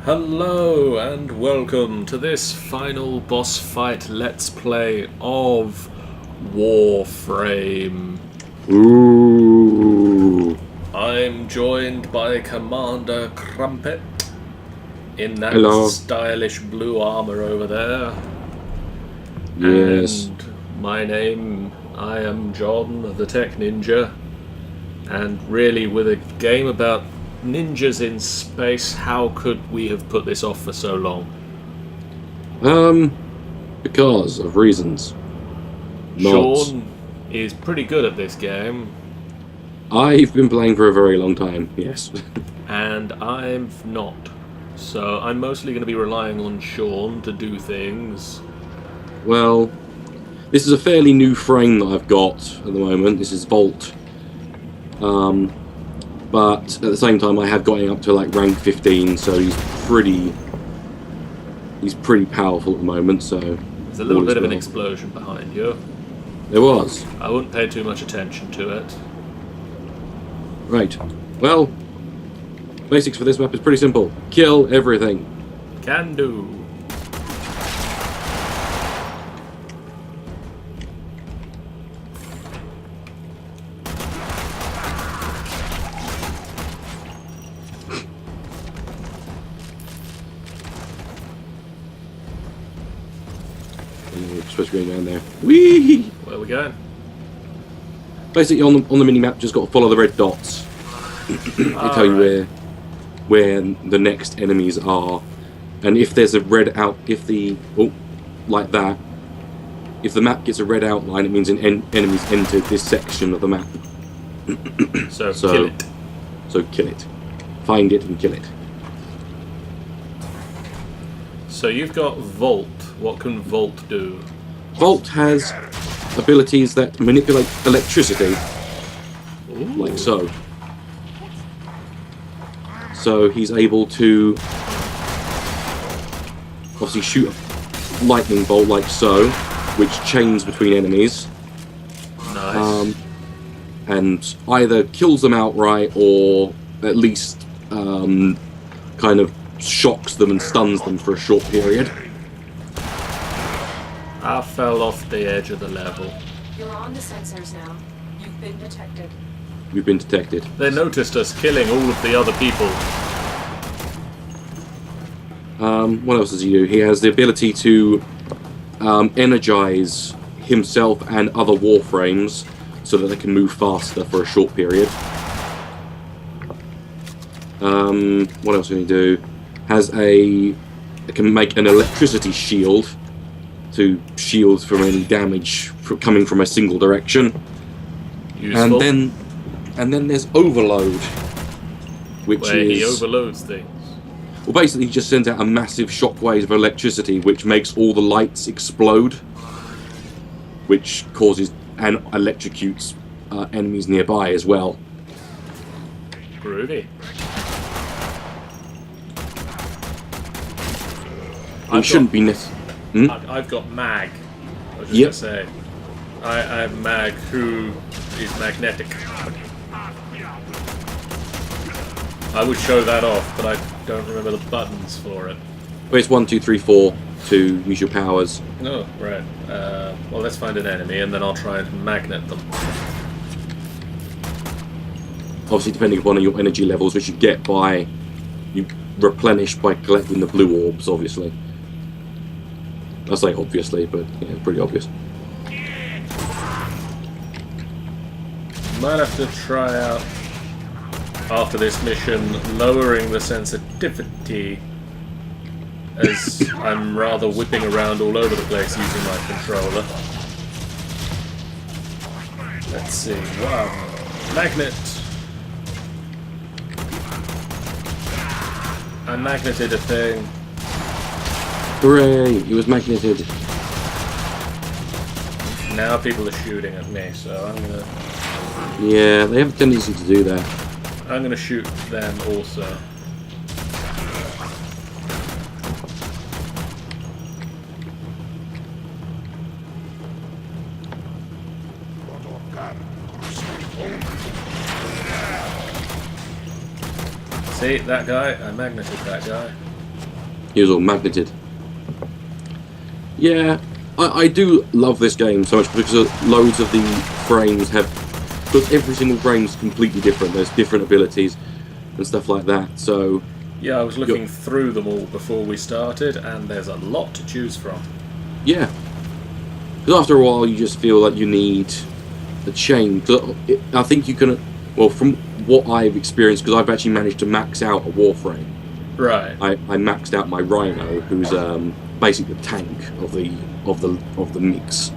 Hello and welcome to this final boss fight let's play of Warframe. Ooh. I'm joined by Commander Crumpet in that Hello. stylish blue armor over there. Yes. And I am John, the Tech Ninja. And really, with a game about ninjas in space, how could we have put this off for so long? Because of reasons. Sean is pretty good at this game. I've been playing for a very long time, yes. And I'm not. So I'm mostly going to be relying on Sean to do things. Well, this is a fairly new frame that I've got at the moment. This is Vault. But at the same time, I have got him up to like rank 15, so he's pretty powerful at the moment. So there's a little bit of an explosion behind you. There was. I wouldn't pay too much attention to it. Right. Well, basics for this map is pretty simple. Kill everything. Can do. Supposed to be going down there. Whee! Where are we going? Basically, on the mini map, just got to follow the red dots. They tell you where the next enemies are, and if there's a red out, if the map gets a red outline, it means enemies entered this section of the map. So kill it. So kill it. Find it and kill it. So you've got Volt. What can Volt do? Volt has abilities that manipulate electricity. Ooh. Like so. So he's able to obviously shoot a lightning bolt like so, which chains between enemies. Nice. And either kills them outright or at least kind of shocks them and stuns them for a short period. I fell off the edge of the level. You're on the sensors now. You've been detected. You've been detected. They noticed us killing all of the other people. What else does he do? He has the ability to energize himself and other Warframes so that they can move faster for a short period. What else can he do? It can make an electricity shield to shield from any damage coming from a single direction. Useful. And then there's Overload, which where he overloads things. Well, basically, he just sends out a massive shockwave of electricity, which makes all the lights explode, which causes and electrocutes enemies nearby as well. Groovy. It shouldn't be I've got Mag. I was just going to say. I have Mag, who is magnetic. I would show that off, but I don't remember the buttons for it. Well, it's 1, 2, 3, 4 to use your powers. Oh, right. Well, let's find an enemy, and then I'll try and magnet them. Obviously, depending upon your energy levels, which you replenish by collecting the blue orbs, obviously. I say obviously, but yeah, it's pretty obvious. Might have to try out, after this mission, lowering the sensitivity, as I'm rather whipping around all over the place using my controller. Let's see. Wow. Magnet. I magneted a thing. Hooray! He was magneted. Now people are shooting at me, so I'm gonna... Yeah, they have a tendency to do that. I'm gonna shoot them also. See, that guy? I magneted that guy. He was all magneted. Yeah, I do love this game so much because loads of the frames have... Because every single frame is completely different. There's different abilities and stuff like that, so... Yeah, I was looking through them all before we started, and there's a lot to choose from. Yeah. Because after a while, you just feel like you need a change. I think you can... Well, from what I've experienced, because I've actually managed to max out a Warframe. Right. I maxed out my Rhino, who's basically the tank of the mix.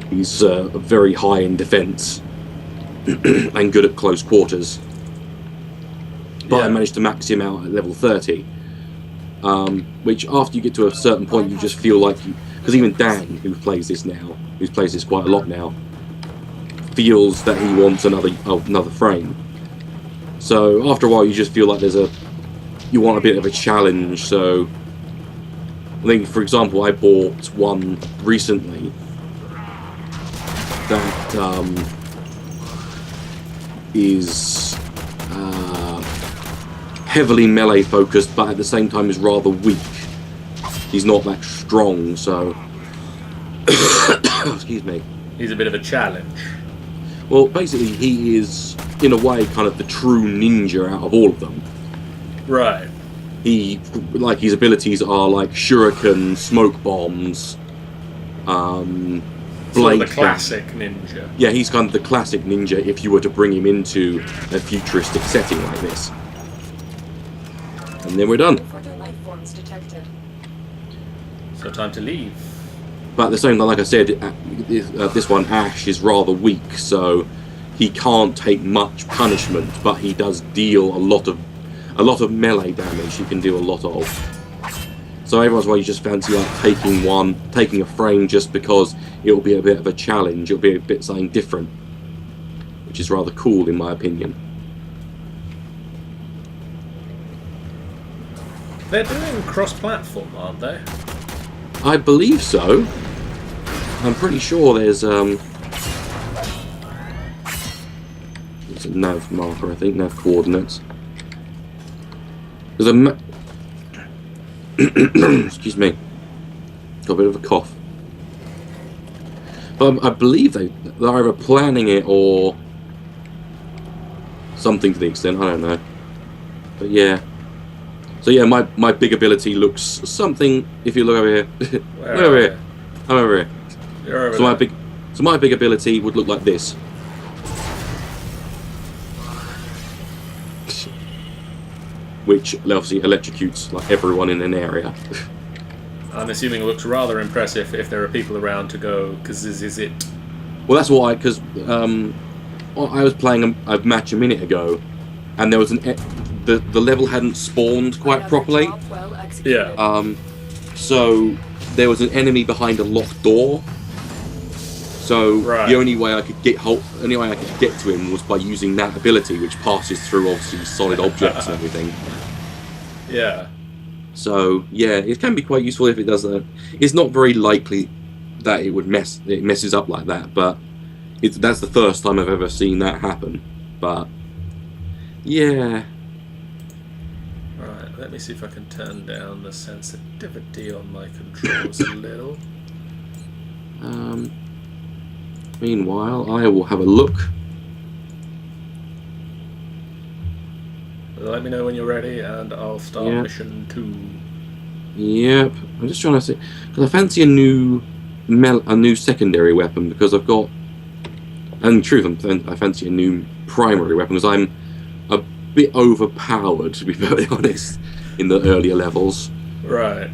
He's very high in defence and good at close quarters. But Yeah. I managed to max him out at level 30, which after you get to a certain point, you just feel like you... Because even Dan, who plays this quite a lot now, feels that he wants another frame. So after a while, you just feel like you want a bit of a challenge. So I think, for example, I bought one recently that is heavily melee focused, but at the same time is rather weak. He's not that strong, so excuse me. He's a bit of a challenge. Well, basically, he is, in a way, kind of the true ninja out of all of them. Right. His abilities are like shuriken, smoke bombs, Sort of the blade classic ninja. Yeah, he's kind of the classic ninja if you were to bring him into a futuristic setting like this. And then we're done. Further life forms detected. So time to leave. But at the same time, like I said, this one, Ash, is rather weak, so he can't take much punishment, but he does deal a lot of melee damage. He can do a lot of. So everyone's why you just fancy like taking a frame just because it'll be a bit of a challenge. It'll be a bit something different, which is rather cool in my opinion. They're doing cross-platform, aren't they? I believe so. I'm pretty sure there's a nav marker, I think, nav coordinates. There's a excuse me, got a bit of a cough. But I believe they're either planning it or something to the extent, I don't know. But yeah. So yeah, my big ability looks something. If you look over here, look over here. I'm over here. You're over So there. my big ability would look like this. Which obviously electrocutes like everyone in an area. I'm assuming it looks rather impressive if there are people around to go, because this is it. Well, that's why, because I was playing a match a minute ago, and there was the level hadn't spawned quite properly. Well executed. Yeah. So there was an enemy behind a locked door. So Right. the only way I could get to him was by using that ability, which passes through obviously solid objects and everything. Yeah. So yeah, it can be quite useful if it does that. It's not very likely that it messes up like that, but that's the first time I've ever seen that happen. But yeah. Right, let me see if I can turn down the sensitivity on my controls a little. Meanwhile, I will have a look. Let me know when you're ready, and I'll start Yeah. mission 2. Yep, I'm just trying to see because I fancy a new secondary weapon because I've got. And in truth, I fancy a new primary weapon because I'm a bit overpowered, to be very honest, in the earlier levels. Right.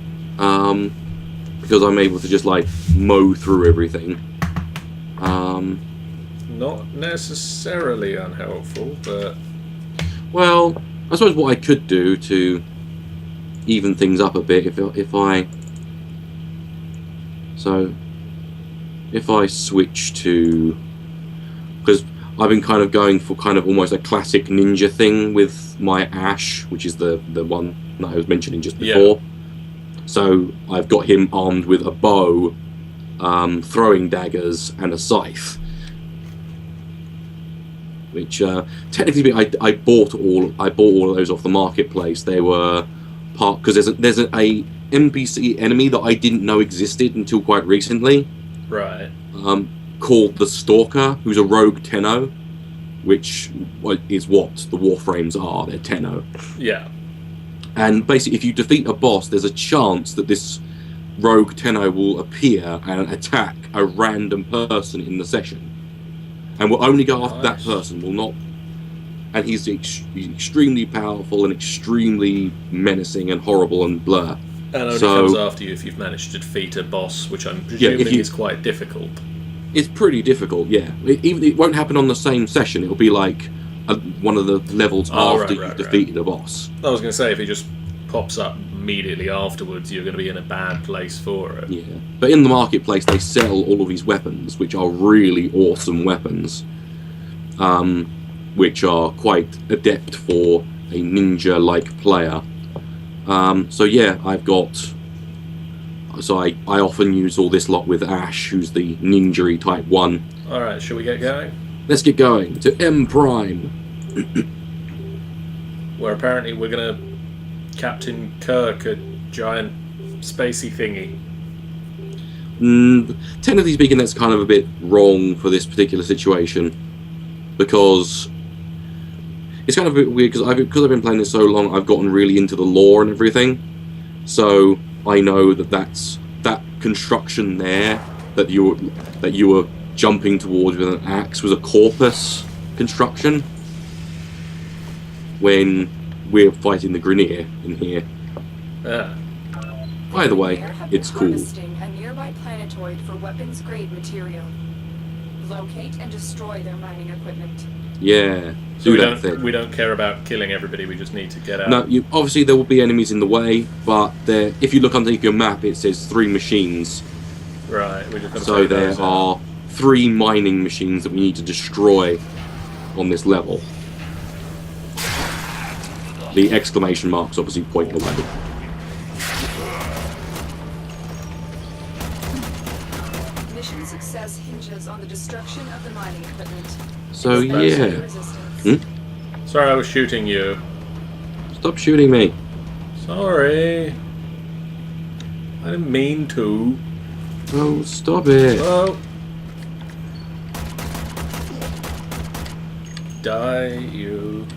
Because I'm able to just like mow through everything. Not necessarily unhelpful, but Well, I suppose what I could do to even things up a bit if I switch to, because I've been kind of going for kind of almost a classic ninja thing with my Ash, which is the one that I was mentioning just before. Yeah. So I've got him armed with a bow, throwing daggers, and a scythe. Which technically I bought all of those off the marketplace. They were part because there's a NPC enemy that I didn't know existed until quite recently. Right. Called the Stalker, who's a rogue Tenno, which is what the Warframes are. They're Tenno. Yeah. And basically, if you defeat a boss, there's a chance that this rogue Tenno will appear and attack a random person in the session, and will only go after that person. Will not. And he's extremely powerful and extremely menacing and horrible and blur. And only comes after you if you've managed to defeat a boss, which I'm presuming is quite difficult. It's pretty difficult, yeah. It won't happen on the same session. It'll be like one of the levels after you've defeated a boss. I was going to say, if he just pops up immediately afterwards, you're going to be in a bad place for it. Yeah, but in the marketplace, they sell all of these weapons, which are really awesome weapons. Which are quite adept for a ninja-like player. So yeah, I've got... So I often use all this lot with Ash, who's the ninja-y type 1. Alright, shall we get going? Let's get going to M Prime. Where apparently we're going to Captain Kirk, a giant spacey thingy. Technically speaking, that's kind of a bit wrong for this particular situation. Because... It's kind of a bit weird, because I've been playing this so long, I've gotten really into the lore and everything. So I know that construction there that you were jumping towards with an axe was a corpus construction. When we're fighting the Grineer in here. Yeah. By the way, it's cool. A nearby planetoid for weapons-grade material. Locate and destroy their mining equipment. Yeah. So we don't care about killing everybody, we just need to get out. No, obviously there will be enemies in the way, but if you look underneath your map, it says 3 machines. Right, we just got to So there are 3 mining machines that we need to destroy on this level. The exclamation marks obviously point the way. Mission success hinges on the destruction of the mining equipment. So yeah. Sorry, I was shooting you. Stop shooting me. Sorry. I didn't mean to. Oh, stop it. Oh. Die, you.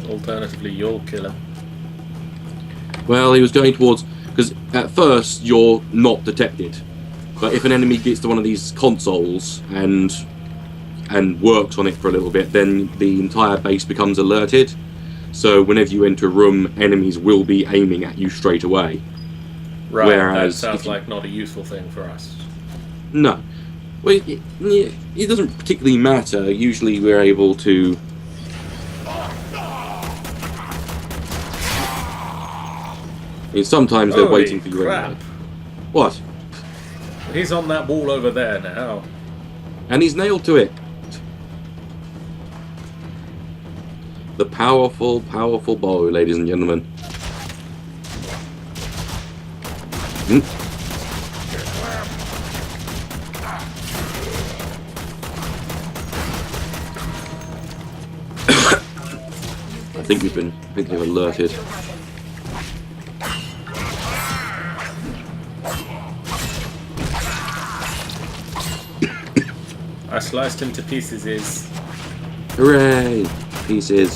Alternatively, you'll kill him. Well, he was going towards... Because at first, you're not detected. But if an enemy gets to one of these consoles and works on it for a little bit, then the entire base becomes alerted. So whenever you enter a room, enemies will be aiming at you straight away. Right, whereas that sounds like not a useful thing for us. No. Well, it doesn't particularly matter. Usually we're able to... sometimes they're waiting for you anyway. What? He's on that wall over there now. And he's nailed to it. The powerful, powerful bow, ladies and gentlemen. I think they've alerted. I sliced him to pieces. Hooray! Pieces.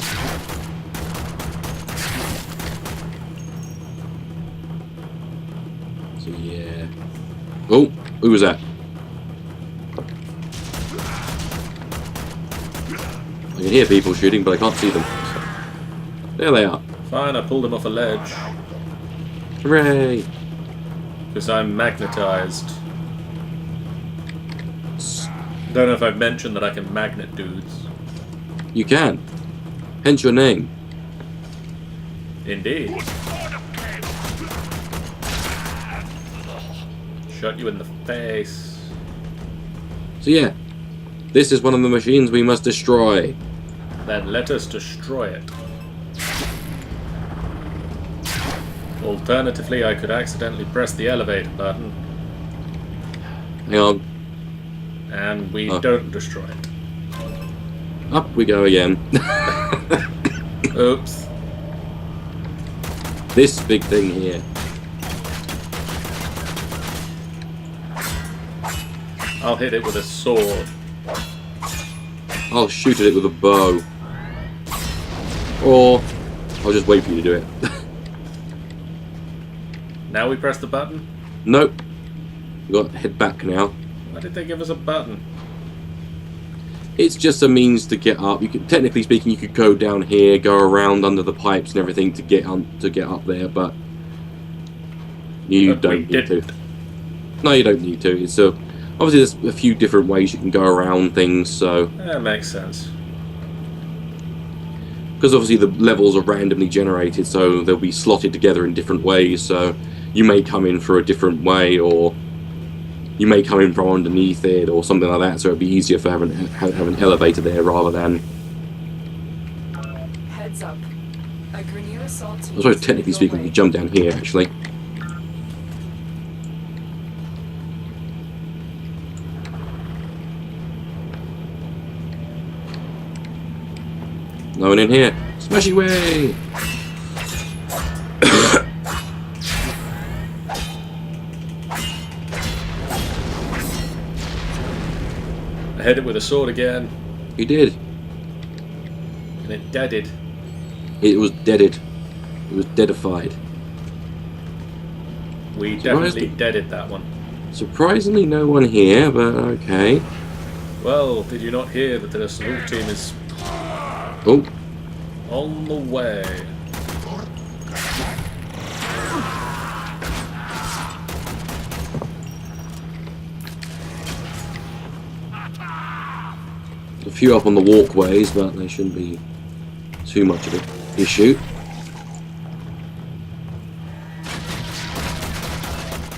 So yeah. Oh, who was that? I can hear people shooting, but I can't see them. There they are. Fine, I pulled him off a ledge. Hooray! Because I'm magnetized. Don't know if I've mentioned that I can magnet dudes. You can. Hence your name. Indeed. Shot you in the face. So yeah, this is one of the machines we must destroy. Then let us destroy it. Alternatively, I could accidentally press the elevator button. Hang on. And we don't destroy it. Up we go again. Oops. This big thing here. I'll hit it with a sword. I'll shoot at it with a bow. Or I'll just wait for you to do it. Now we press the button? Nope. We've got to head back now. Why did they give us a button? It's just a means to get up. You could, technically speaking, you could go down here, go around under the pipes and everything to get up there, but you don't need to. No, you don't need to. It's obviously there's a few different ways you can go around things, so That makes sense. because obviously the levels are randomly generated, so they'll be slotted together in different ways. So you may come in through a different way, or you may come in from underneath it, or something like that. So it'd be easier for having an elevator there rather than. Heads up. A Grenier assault team. I suppose technically speaking, you jump down here actually. No one in here. Smash away! I hit it with a sword again, You did. and it deaded. It was deaded. It was deadified. We Surprised definitely deaded that one. Surprisingly, no one here, but okay. Well, did you not hear that the assault team is Oh, on the way? a few up on the walkways, but they shouldn't be too much of an issue.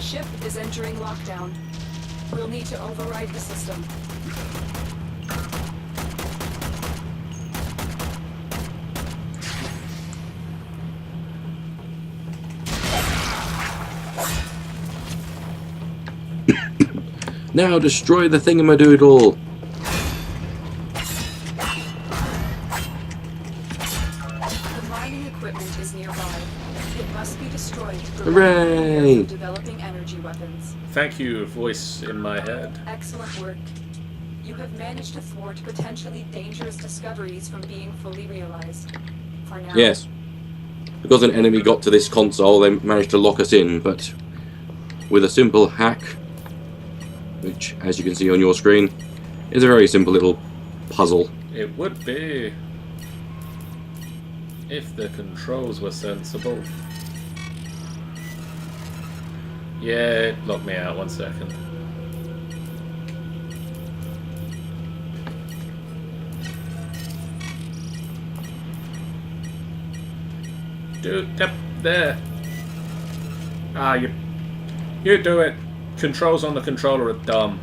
Ship is entering lockdown. We'll need to override the system. Now destroy the thingamadoodle! The mining equipment is nearby. It must be destroyed to prevent Hooray! players from developing energy weapons. Thank you, voice in my head. Excellent work. You have managed to thwart potentially dangerous discoveries from being fully realized. For now. Yes. Because an enemy got to this console, they managed to lock us in, but with a simple hack, which, as you can see on your screen, is a very simple little puzzle. It would be if the controls were sensible. Yeah, it locked me out. 1 second. Dude, yep, there. Ah, you do it. Controls on the controller are dumb.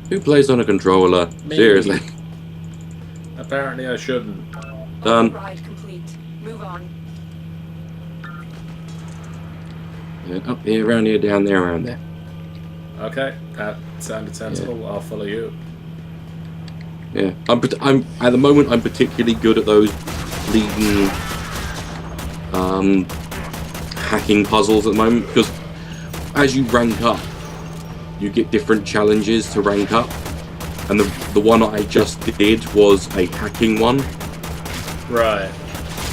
Who plays on a controller? Me. Seriously. Apparently I shouldn't. Done. Override complete. Move on. Yeah, up here, around here, down there, around there. Okay, that sounded sensible. I'll follow you. Yeah, I'm at the moment I'm particularly good at those leading hacking puzzles at the moment, because as you rank up, you get different challenges to rank up, and the one I just did was a hacking one. Right.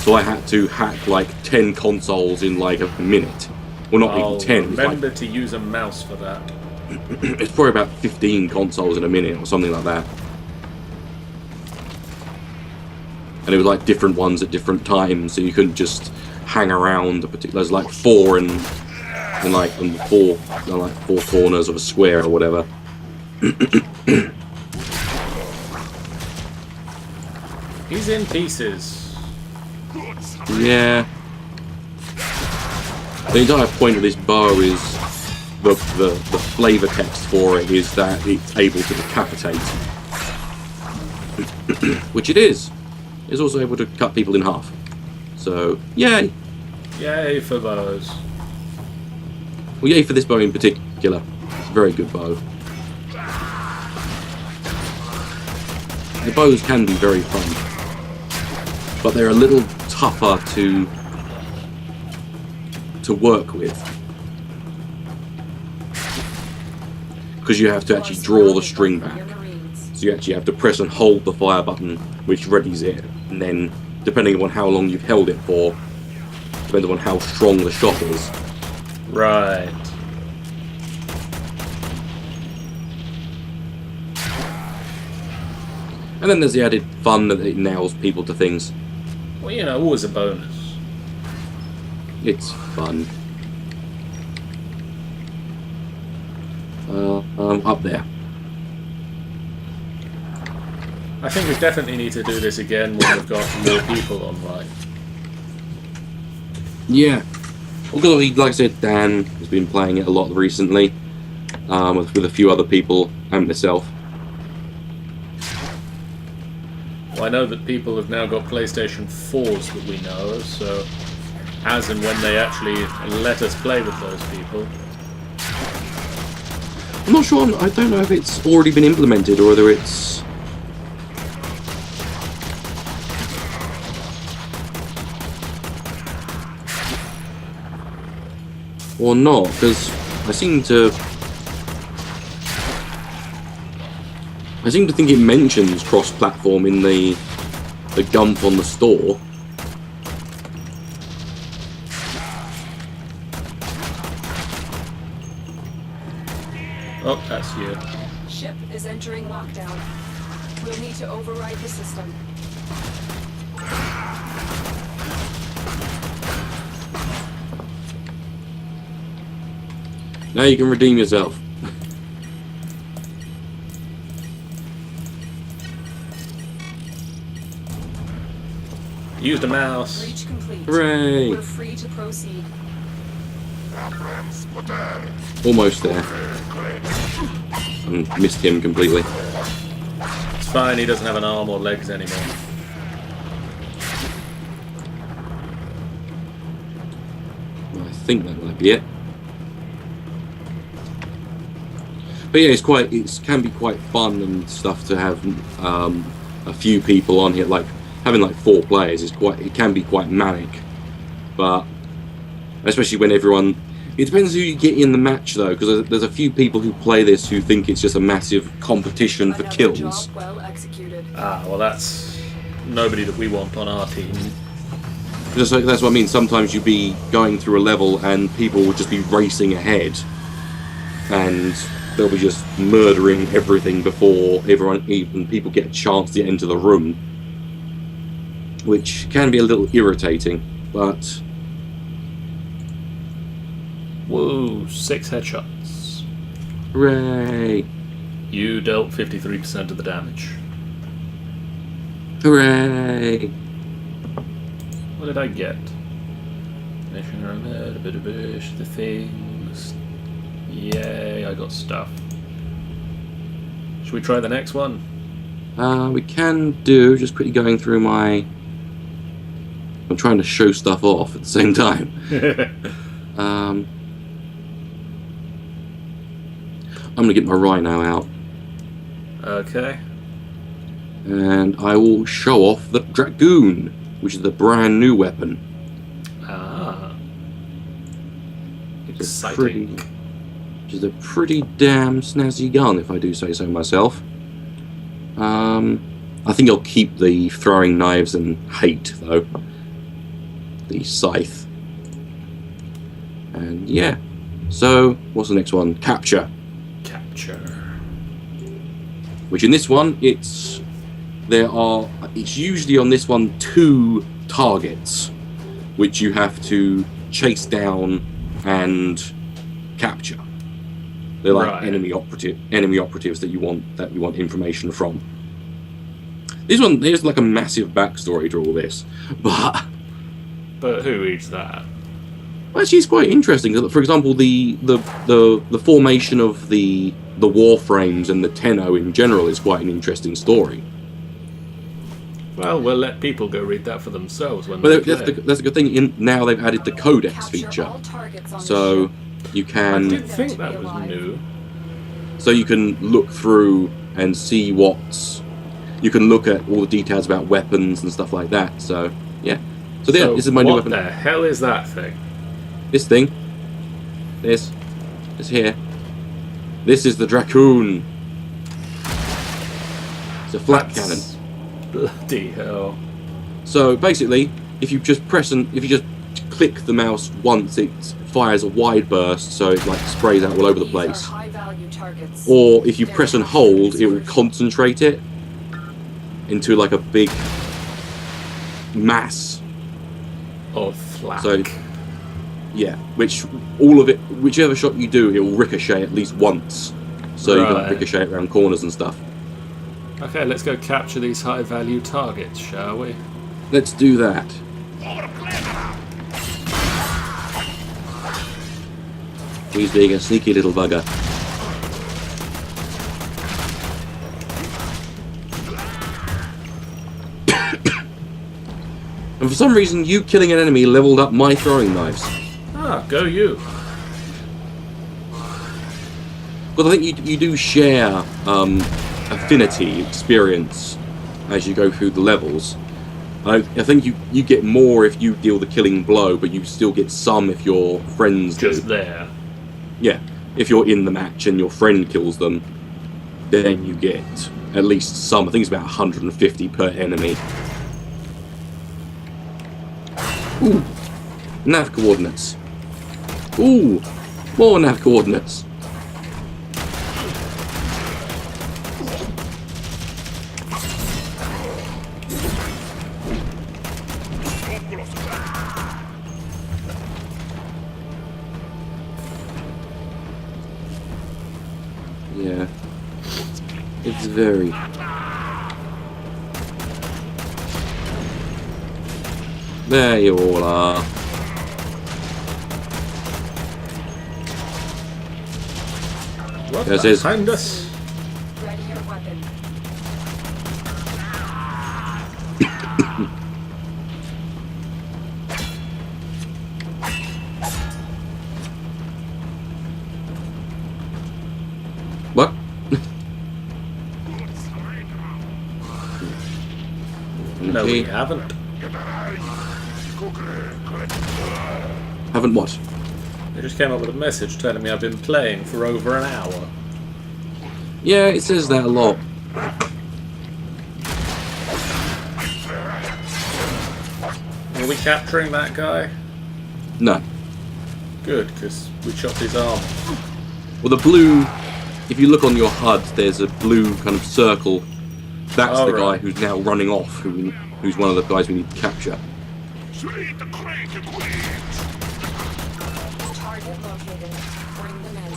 So I had to hack like 10 consoles in like a minute. Well, not I'll even 10. It's, remember like, to use a mouse for that. it's probably about 15 consoles in a minute or something like that. And it was like different ones at different times, so you couldn't just hang around a particular. There's like four in four corners of a square or whatever. He's in pieces. Yeah. The entire point of this bow is the flavor text for it is that it's able to decapitate, which it is. It's also able to cut people in half. So, yay! Yay for bows. Well, yay for this bow in particular. It's a very good bow. the bows can be very fun, but they're a little tougher to work with, because you have to actually draw the string back. So you actually have to press and hold the fire button, which readies it, and then depending on how long you've held it for, depends on how strong the shot is. Right. And then there's the added fun that it nails people to things. Well, you know, always a bonus. It's fun. Up there. I think we definitely need to do this again when we've got more people online. Yeah. Well, like I said, Dan has been playing it a lot recently, with a few other people and myself. Well, I know that people have now got PlayStation 4s that we know of, so as and when they actually let us play with those people. I'm not sure, I don't know if it's already been implemented or whether it's... or not, because I seem to think it mentions cross-platform in the gump on the store. Oh, that's you. Ship is entering lockdown. We'll need to override the system. Now you can redeem yourself. Used a mouse. Breach complete. Hooray! We're free to proceed. Almost there. And missed him completely. It's fine, he doesn't have an arm or legs anymore. I think that might be it. But yeah, it can be quite fun and stuff to have a few people on here. Like having like 4 players it can be quite manic. But especially when everyone, it depends who you get in the match though, because there's a few people who play this who think it's just a massive competition for Another kills. job well executed. Ah, well that's nobody that we want on our team. Just like, that's what I mean. Sometimes you'd be going through a level and people would just be racing ahead, and they'll be just murdering everything before even people get a chance to get into the room, which can be a little irritating. But Whoa, 6 headshots. hooray! You dealt 53% of the damage. Hooray! What did I get? Mission around a bit of bush, the things. Yay, I got stuff. Should we try the next one? We can do, just quickly going through my... I'm trying to show stuff off at the same time. I'm going to get my Rhino out. Okay. And I will show off the Dragoon, which is the brand new weapon. Ah. Which is Exciting. which is a pretty damn snazzy gun, if I do say so myself. I think I'll keep the throwing knives and hate, though. The scythe. And yeah. So, what's the next one? Capture. Capture. Which in this one, it's usually on this one 2 targets, which you have to chase down and capture. They're like Right. enemy operatives that you want information from. This one, there's like a massive backstory to all this, but who eats that? actually it's quite interesting. For example, the formation of the Warframes and the Tenno in general is quite an interesting story. Well, we'll let people go read that for themselves when But they that's play. a good thing. Now they've added the Codex Capture feature, all targets on the so ship. you I can did think that was new. look through and see what's. you can look at all the details about weapons and stuff like that. So yeah. So there, this is my new weapon. What the hell is that thing? This thing. This here. This is the Dracoon. It's a flat cannon. Bloody hell. So basically, if you just click the mouse once, it fires a wide burst, so it like sprays out all over the place. Or if you press and hold, it will concentrate it into like a big mass. Of flak. So yeah, whichever shot you do, it will ricochet at least once, so you can ricochet it around corners and stuff. Okay, let's go capture these high-value targets, shall we? Let's do that. He's being a sneaky little bugger. And for some reason, you killing an enemy leveled up my throwing knives. Ah, go you. But I think you do share affinity experience as you go through the levels. I think you get more if you deal the killing blow, but you still get some if your friends do. Just there. Yeah, if you're in the match and your friend kills them, then you get at least some. I think it's about 150 per enemy. Ooh, nav coordinates. Ooh, more nav coordinates. Yeah, it's very... There you all are. What behind us? Ready your weapon. What? No, we haven't. Haven't what? They just came up with a message telling me I've been playing for over an hour. Yeah, it says that a lot. Are we capturing that guy? No. Good, because we chopped his arm. Well, the blue... If you look on your HUD, there's a blue kind of circle. That's the guy who's now running off, who's one of the guys we need to capture. Target located. Bring them in.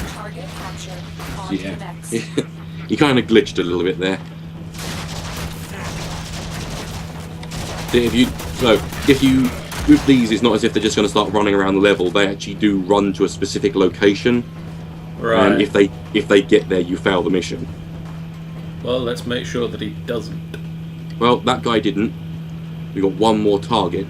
Target capture. On to the next. He kind of glitched a little bit there. If you with these, it's not as if they're just going to start running around the level. They actually do run to a specific location, Right. and if they get there, you fail the mission. Well, let's make sure that he doesn't. Well, that guy didn't. We got one more target.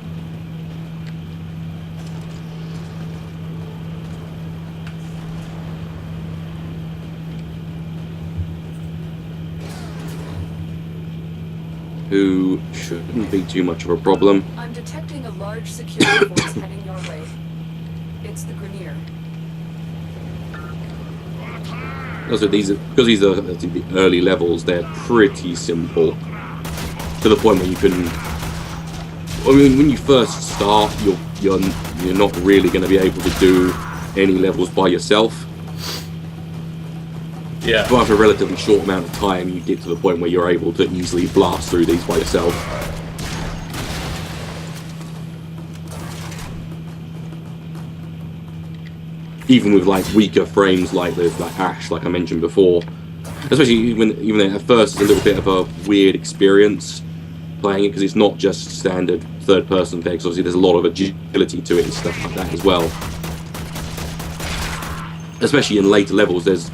Who shouldn't be too much of a problem. I'm detecting a large security force heading your way. It's the Grenier. Also, because these are the early levels, they're pretty simple. To the point where you can... I mean, when you first start, you're not really going to be able to do any levels by yourself. Yeah. But after a relatively short amount of time, you get to the point where you're able to easily blast through these by yourself. Even with like weaker frames like Ash, like I mentioned before. Especially even at first, it's a little bit of a weird experience playing it, because it's not just standard third-person play, because obviously there's a lot of agility to it and stuff like that as well. Especially in later levels, there's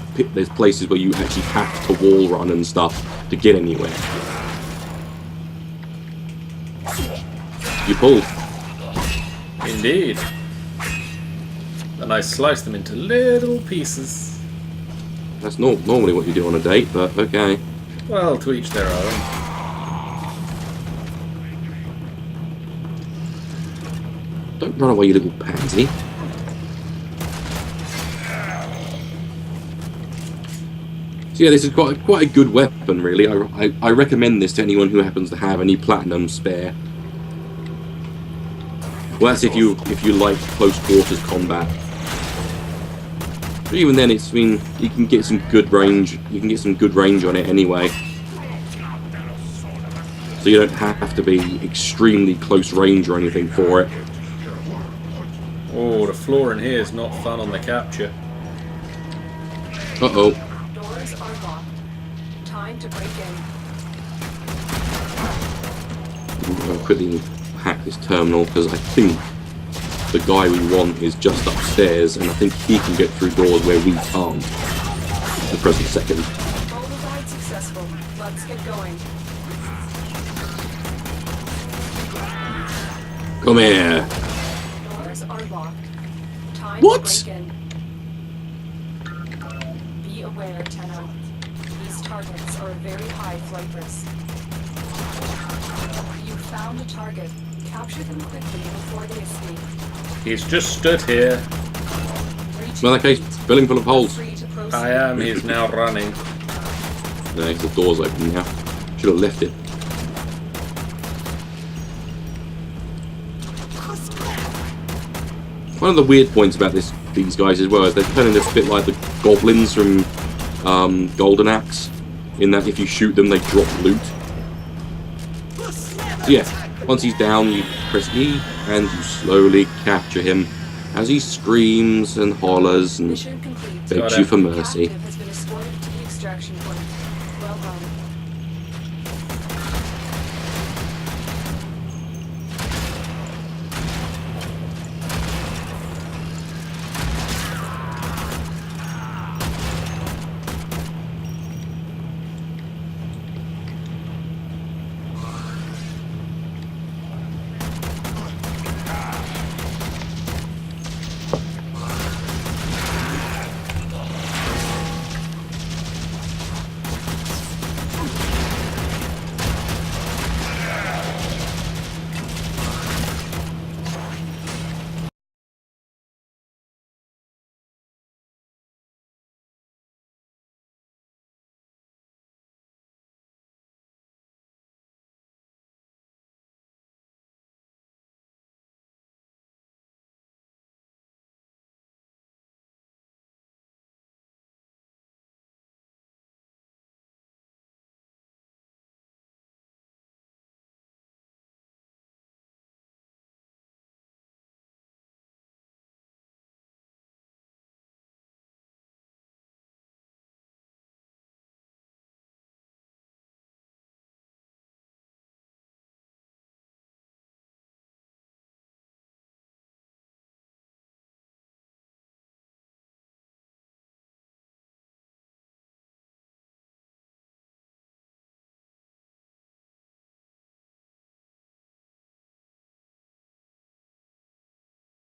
places where you actually have to wall run and stuff to get anywhere. you pulled. Indeed. And I slice them into little pieces. That's not normally what you do on a date, but okay. Well, to each their own. Don't run away, you little pansy. So yeah, this is quite a good weapon, really. I recommend this to anyone who happens to have any platinum spare. Well, that's if you like close quarters combat. But even then, it's you can get some good range. You can get some good range on it anyway. So you don't have to be extremely close range or anything for it. Oh, the floor in here is not fun on the capture. Uh-oh. Doors are locked. Time to break in. I'll quickly hack this terminal, because I think the guy we want is just upstairs, and I think he can get through doors where we can't at the present second. Override successful. Let's get going. Come here. Doors are locked. Time What? to break in. Be aware, Tenno. These targets are a very high flight risk. You found a target. Capture them quickly before they escape. He's just stood here. Well, in that case, filling full of holes. Free to proceed. I am. He's now running. No, the door's open now. Should have left it. One of the weird points about these guys as well is they're turning a bit like the goblins from Golden Axe, in that if you shoot them, they drop loot. So yeah, once he's down, you press E and you slowly capture him as he screams and hollers and Mission complete. begs you for mercy. Captive has been escorted to the extraction point.